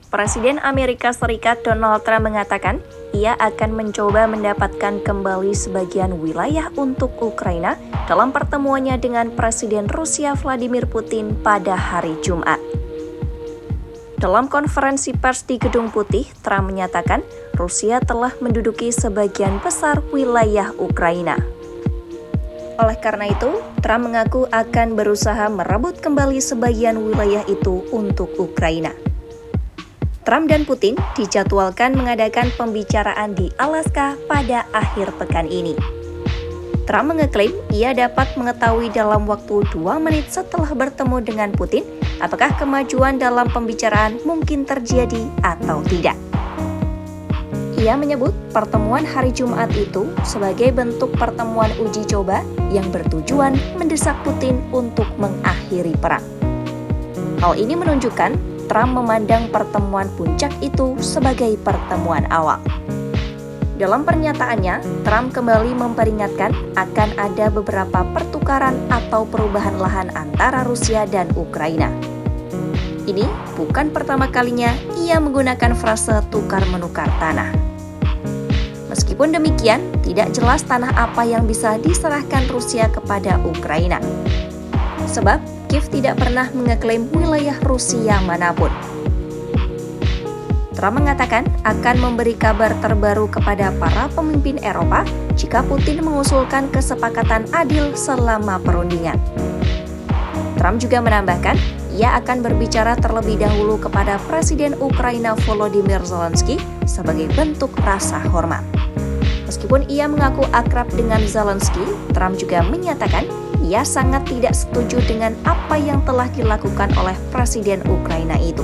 Presiden Amerika Serikat Donald Trump mengatakan ia akan mencoba mendapatkan kembali sebagian wilayah untuk Ukraina dalam pertemuannya dengan Presiden Rusia Vladimir Putin pada hari Jumat. Dalam konferensi pers di Gedung Putih, Trump menyatakan Rusia telah menduduki sebagian besar wilayah Ukraina. Oleh karena itu, Trump mengaku akan berusaha merebut kembali sebagian wilayah itu untuk Ukraina. Trump dan Putin dijadwalkan mengadakan pembicaraan di Alaska pada akhir pekan ini. Trump mengeklaim ia dapat mengetahui dalam waktu 2 menit setelah bertemu dengan Putin apakah kemajuan dalam pembicaraan mungkin terjadi atau tidak. Ia menyebut pertemuan hari Jumat itu sebagai bentuk pertemuan uji coba yang bertujuan mendesak Putin untuk mengakhiri perang. Hal ini menunjukkan Trump memandang pertemuan puncak itu sebagai pertemuan awal. Dalam pernyataannya, Trump kembali memperingatkan akan ada beberapa pertukaran atau perubahan lahan antara Rusia dan Ukraina. Ini bukan pertama kalinya ia menggunakan frase tukar-menukar tanah. Meskipun demikian, tidak jelas tanah apa yang bisa diserahkan Rusia kepada Ukraina. Sebab Kiev tidak pernah mengeklaim wilayah Rusia manapun. Trump mengatakan akan memberi kabar terbaru kepada para pemimpin Eropa jika Putin mengusulkan kesepakatan adil selama perundingan. Trump juga menambahkan ia akan berbicara terlebih dahulu kepada Presiden Ukraina Volodymyr Zelensky sebagai bentuk rasa hormat. Meskipun ia mengaku akrab dengan Zelensky, Trump juga menyatakan ia sangat tidak setuju dengan apa yang telah dilakukan oleh Presiden Ukraina itu.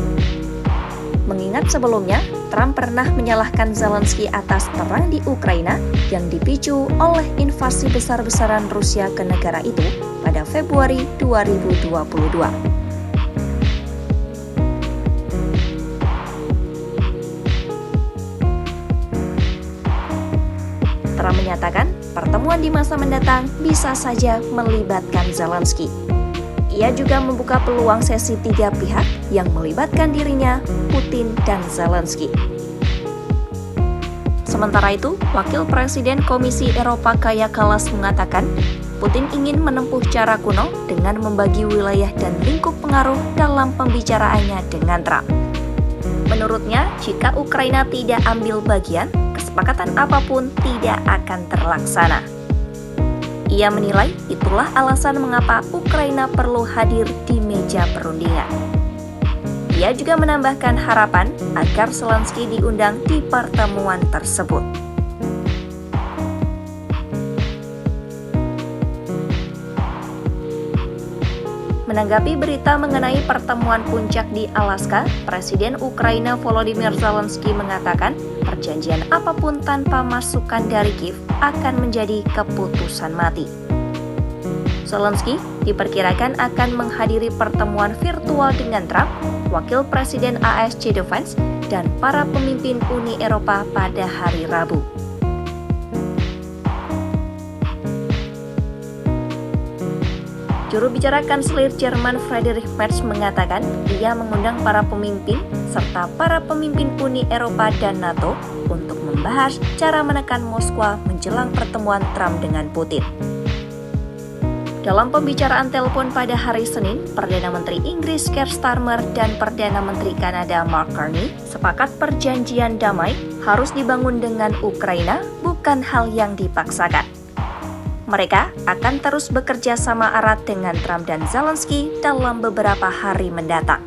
Mengingat sebelumnya, Trump pernah menyalahkan Zelensky atas perang di Ukraina yang dipicu oleh invasi besar-besaran Rusia ke negara itu pada Februari 2022. Trump menyatakan pertemuan di masa mendatang bisa saja melibatkan Zelensky. Ia juga membuka peluang sesi 3 pihak yang melibatkan dirinya, Putin, dan Zelensky. Sementara itu, Wakil Presiden Komisi Eropa Kaja Kallas mengatakan Putin ingin menempuh cara kuno dengan membagi wilayah dan lingkup pengaruh dalam pembicaraannya dengan Trump. Menurutnya, jika Ukraina tidak ambil bagian, kesepakatan apapun tidak akan terlaksana. Ia menilai itulah alasan mengapa Ukraina perlu hadir di meja perundingan. Ia juga menambahkan harapan agar Zelensky diundang di pertemuan tersebut. Menanggapi berita mengenai pertemuan puncak di Alaska, Presiden Ukraina Volodymyr Zelensky mengatakan perjanjian apapun tanpa masukan dari Kiev akan menjadi keputusan mati. Zelensky diperkirakan akan menghadiri pertemuan virtual dengan Trump, Wakil Presiden AS J.D. Vance, dan para pemimpin Uni Eropa pada hari Rabu. Juru bicara Kanselir Jerman Friedrich Merz mengatakan ia mengundang para pemimpin serta para pemimpin Uni Eropa dan NATO untuk membahas cara menekan Moskwa menjelang pertemuan Trump dengan Putin. Dalam pembicaraan telepon pada hari Senin, Perdana Menteri Inggris Keir Starmer dan Perdana Menteri Kanada Mark Carney sepakat perjanjian damai harus dibangun dengan Ukraina, bukan hal yang dipaksakan. Mereka akan terus bekerja sama erat dengan Trump dan Zelensky dalam beberapa hari mendatang.